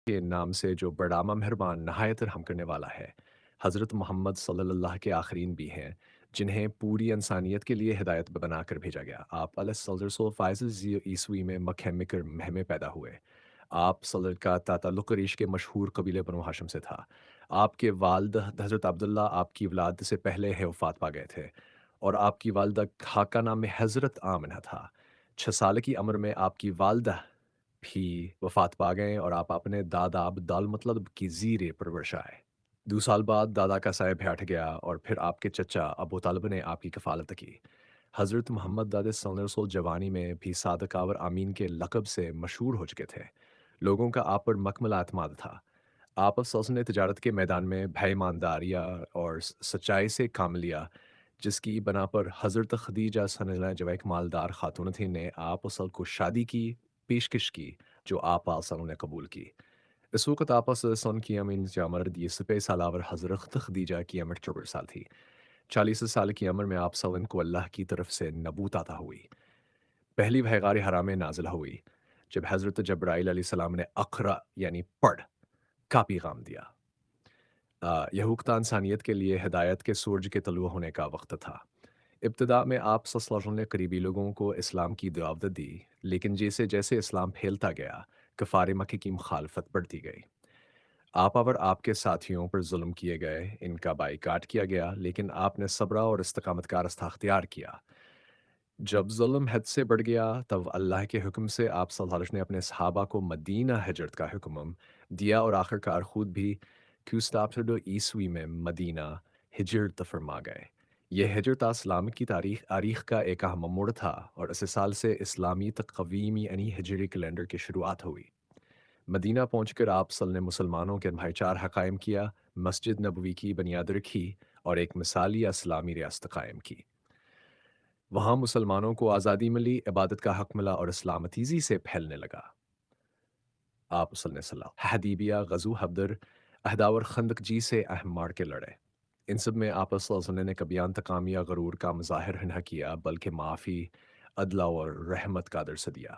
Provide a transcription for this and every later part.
کے نام سے جو بڑا مہربان نہایت رحم کرنے والا ہے۔ حضرت محمد صلی اللہ کے آخرین بھی ہیں جنہیں پوری انسانیت کے لیے ہدایت بنا کر بھیجا گیا۔ آپ علیہ فائز عیسوی میں مکہ مکرمہ میں پیدا ہوئے۔ آپ صلی اللہ کا تعلق ریش کے مشہور قبیلے بنو ہاشم سے تھا۔ آپ کے والد حضرت عبداللہ آپ کی ولادت سے پہلے وفات پا گئے تھے اور آپ کی والدہ خاکہ نام میں حضرت آمنہ تھا۔ 6 سال کی عمر میں آپ کی والدہ بھی وفات پا گئے اور آپ اپنے دادا ابدال مطلب کی زیر پرورش آئے۔ 2 سال بعد دادا کا سایہ بیٹھ گیا اور پھر آپ کے چچا ابو طالب نے آپ کی کفالت کی۔ حضرت محمد داد صلی اللہ علیہ وسلم جوانی میں بھی صادق اور آمین کے لقب سے مشہور ہو چکے تھے۔ لوگوں کا آپ پر مکمل اعتماد تھا۔ آپ صلی اللہ علیہ وسلم نے تجارت کے میدان میں ایمانداریہ اور سچائی سے کام لیا، جس کی بنا پر حضرت خدیجہ صلی اللہ علیہ وسلم جو ایک مالدار خاتون تھی نے آپ صلی اللہ علیہ وسلم کو شادی کی پیشکش کی جو آپ صلی اللہ علیہ وسلم نے قبول کی۔ اس وقت آپ صلی اللہ علیہ وسلم کی امین عمر 20 سالہ حضرت خدیجہ کی عمر 64 سال تھی۔ 40 سال کی عمر میں آپ صلی اللہ علیہ وسلم کو اللہ کی طرف سے نبوت عطا ہوئی۔ پہلی غار حرام میں نازل ہوئی جب حضرت جبرائیل علیہ السلام نے اقرا یعنی پڑھ کا پیغام دیا۔ یہ وقت انسانیت کے لیے ہدایت کے سورج کے طلوع ہونے کا وقت تھا۔ ابتدا میں آپ صلی اللہ علیہ وسلم نے قریبی لوگوں کو اسلام کی دعوت دی، لیکن جیسے جیسے اسلام پھیلتا گیا، کفار مکہ کی مخالفت بڑھتی گئی۔ آپ اور آپ کے ساتھیوں پر ظلم کیے گئے، ان کا بائیکاٹ کیا گیا، لیکن آپ نے صبر اور استقامت کا راستہ اختیار کیا۔ جب ظلم حد سے بڑھ گیا، تب اللہ کے حکم سے آپ صلی اللہ علیہ وسلم نے اپنے صحابہ کو مدینہ ہجرت کا حکم دیا اور آخر کار خود بھی عیسوی میں مدینہ ہجرت فرما گئے۔ یہ ہجرت اسلام کی تاریخ کا ایک اہم موڑ تھا اور اسی سال سے اسلامی تقویمی یعنی ہجری کیلنڈر کی شروعات ہوئی۔ مدینہ پہنچ کر آپ صلی اللہ علیہ وسلم نے مسلمانوں کے بھائی چارہ قائم کیا، مسجد نبوی کی بنیاد رکھی اور ایک مثالی اسلامی ریاست قائم کی۔ وہاں مسلمانوں کو آزادی ملی، عبادت کا حق ملا اور اسلام تیزی سے پھیلنے لگا۔ آپ صلی اللہ علیہ وسلم حدیبیہ، غزوہ حبدر، اہداور خندق جی سے اہم مارکے لڑے۔ ان سب میں آپ صلی اللہ علیہ وسلم نے کبھی انتقام یا غرور کا مظاہر نہ کیا، بلکہ معافی، عدل اور رحمت کا درس دیا۔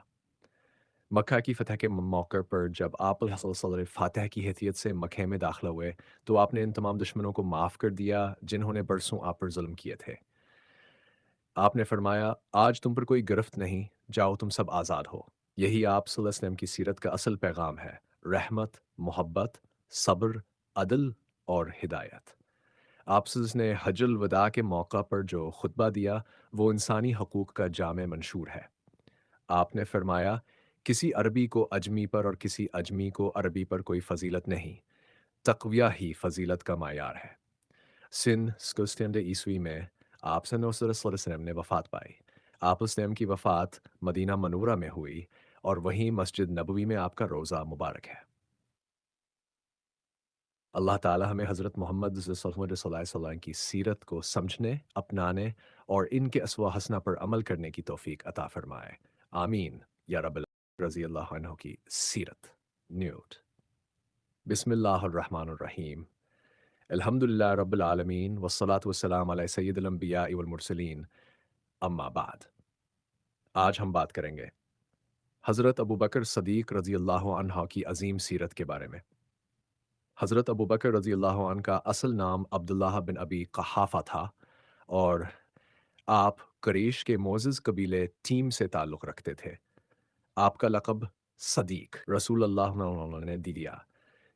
مکہ کی فتح کے موقع پر جب آپ صلی اللہ علیہ وسلم فاتح کی حیثیت سے مکہ میں داخل ہوئے تو آپ نے ان تمام دشمنوں کو معاف کر دیا جنہوں نے برسوں آپ پر ظلم کیے تھے۔ آپ نے فرمایا، آج تم پر کوئی گرفت نہیں، جاؤ تم سب آزاد ہو۔ یہی آپ صلی اللہ علیہ وسلم کی سیرت کا اصل پیغام ہے: رحمت، محبت، صبر، عدل اور ہدایت۔ آپ صلی اللہ علیہ وسلم نے حج الوداع کے موقع پر جو خطبہ دیا وہ انسانی حقوق کا جامع منشور ہے۔ آپ نے فرمایا، کسی عربی کو عجمی پر اور کسی عجمی کو عربی پر کوئی فضیلت نہیں، تقویہ ہی فضیلت کا معیار ہے۔ سن 97 عیسوی میں آپ صلی اللہ علیہ وسلم نے وفات پائی۔ آپ وسلم کی وفات مدینہ منورہ میں ہوئی اور وہیں مسجد نبوی میں آپ کا روضہ مبارک ہے۔ اللہ تعالی ہمیں حضرت محمد صلی اللہ علیہ وسلم کی سیرت کو سمجھنے، اپنانے اور ان کے اسوہ حسنہ پر عمل کرنے کی توفیق عطا فرمائے۔ آمین یا رب رضی اللہ عنہ کی سیرت نیوٹ۔ بسم اللہ الرحمن الرحیم۔ الحمد للہ رب العالمین والصلاة والسلام علی سید الانبیاء والمرسلین، اما بعد۔ آج ہم بات کریں گے حضرت ابوبکر صدیق رضی اللہ عنہ کی عظیم سیرت کے بارے میں۔ حضرت ابوبکر رضی اللہ عنہ کا اصل نام عبداللہ بن ابی قحافہ تھا اور آپ قریش کے معزز قبیلے تیم سے تعلق رکھتے تھے۔ آپ کا لقب صدیق رسول اللہ صلی اللہ علیہ وسلم نے دیا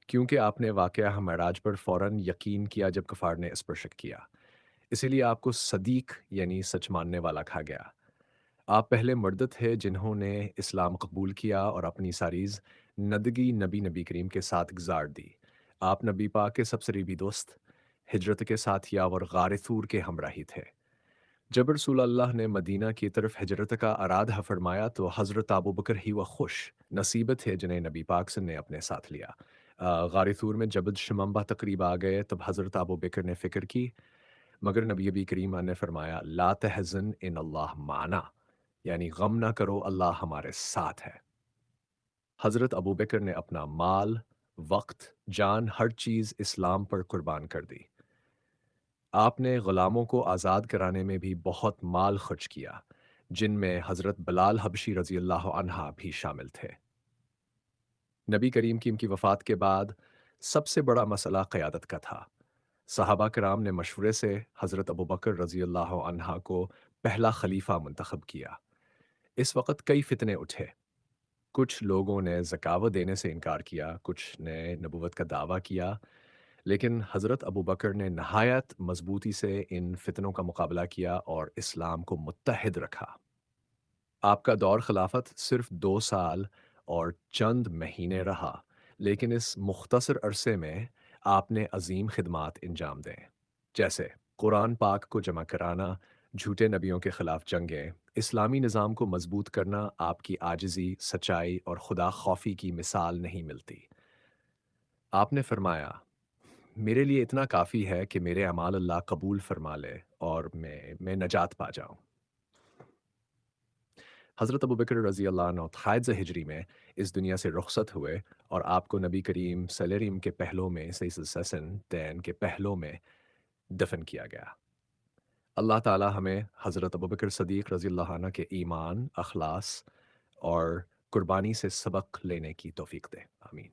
کیونکہ آپ نے واقعہ معراج پر فوراً یقین کیا جب کفار نے اس پر شک کیا، اسی لیے آپ کو صدیق یعنی سچ ماننے والا کہا گیا۔ آپ پہلے مرد تھے جنہوں نے اسلام قبول کیا اور اپنی ساری زندگی نبی کریم کے ساتھ گزار دی۔ آپ نبی پاک کے سب سے قریبی دوست، ہجرت کے ساتھیہ اور غار ثور کے ہمراہی تھے۔ جب رسول اللہ نے مدینہ کی طرف ہجرت کا ارادہ فرمایا تو حضرت ابوبکر ہی وہ خوش نصیبت تھے جنہیں نبی پاک نے اپنے ساتھ لیا۔ غار ثور میں جب شمامبا تقریب آ گئے تب حضرت ابوبکر نے فکر کی، مگر نبی کریم نے فرمایا، لا تحزن ان اللہ معنا، یعنی غم نہ کرو، اللہ ہمارے ساتھ ہے۔ حضرت ابوبکر نے اپنا مال، وقت، جان، ہر چیز اسلام پر قربان کر دی۔ آپ نے غلاموں کو آزاد کرانے میں بھی بہت مال خرچ کیا، جن میں حضرت بلال حبشی رضی اللہ عنہ بھی شامل تھے۔ نبی کریم کی ان کی وفات کے بعد سب سے بڑا مسئلہ قیادت کا تھا۔ صحابہ کرام نے مشورے سے حضرت ابوبکر رضی اللہ عنہ کو پہلا خلیفہ منتخب کیا۔ اس وقت کئی فتنے اٹھے۔ کچھ لوگوں نے زکوٰۃ دینے سے انکار کیا، کچھ نے نبوت کا دعویٰ کیا، لیکن حضرت ابوبکر نے نہایت مضبوطی سے ان فتنوں کا مقابلہ کیا اور اسلام کو متحد رکھا۔ آپ کا دور خلافت صرف 2 سال اور چند مہینے رہا، لیکن اس مختصر عرصے میں آپ نے عظیم خدمات انجام دیں، جیسے قرآن پاک کو جمع کرانا، جھوٹے نبیوں کے خلاف جنگیں، اسلامی نظام کو مضبوط کرنا۔ آپ کی عاجزی، سچائی اور خدا خوفی کی مثال نہیں ملتی۔ آپ نے فرمایا، میرے لیے اتنا کافی ہے کہ میرے اعمال اللہ قبول فرما لے اور میں نجات پا جاؤں۔ حضرت ابوبکر رضی اللہ عنہ 28 ہجری میں اس دنیا سے رخصت ہوئے اور آپ کو نبی کریم سلیریم کے پہلو میں سیس السسن دین کے پہلو میں دفن کیا گیا۔ اللہ تعالی ہمیں حضرت ابوبکر صدیق رضی اللہ عنہ کے ایمان، اخلاص اور قربانی سے سبق لینے کی توفیق دے۔ آمین۔